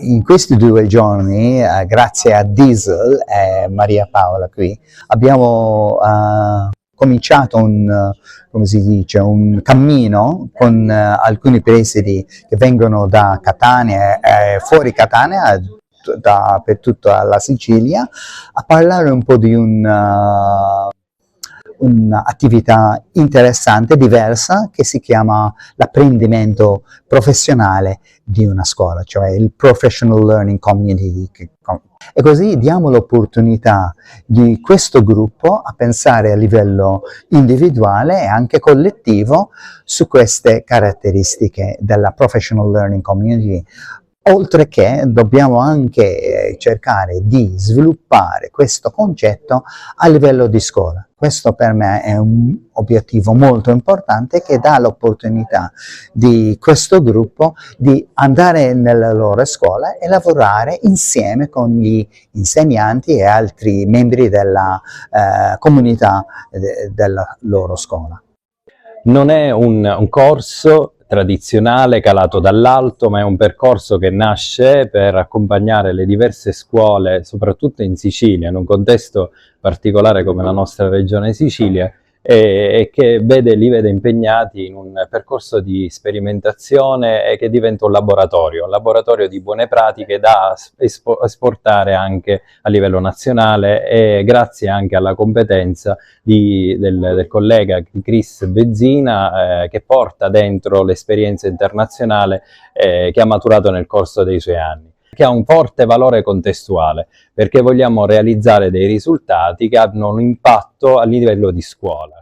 In questi 2 giorni, grazie a Diesel e Maria Paola qui, abbiamo cominciato come si dice, un cammino con alcuni presidi che vengono da Catania e fuori Catania, per tutta la Sicilia, a parlare un po' di un'attività interessante, diversa, che si chiama l'apprendimento professionale di una scuola, cioè il Professional Learning Community. E così diamo l'opportunità di questo gruppo a pensare a livello individuale e anche collettivo su queste caratteristiche della Professional Learning Community. Oltre che dobbiamo anche cercare di sviluppare questo concetto a livello di scuola. Questo per me è un obiettivo molto importante che dà l'opportunità di questo gruppo di andare nella loro scuola e lavorare insieme con gli insegnanti e altri membri della comunità della loro scuola. Non è un corso tradizionale calato dall'alto, ma è un percorso che nasce per accompagnare le diverse scuole, soprattutto in Sicilia, in un contesto particolare come la nostra regione Sicilia, e che li vede impegnati in un percorso di sperimentazione e che diventa un laboratorio di buone pratiche da esportare anche a livello nazionale, e grazie anche alla competenza del collega Chris Bezzina, che porta dentro l'esperienza internazionale che ha maturato nel corso dei suoi anni, che ha un forte valore contestuale, perché vogliamo realizzare dei risultati che abbiano un impatto a livello di scuola.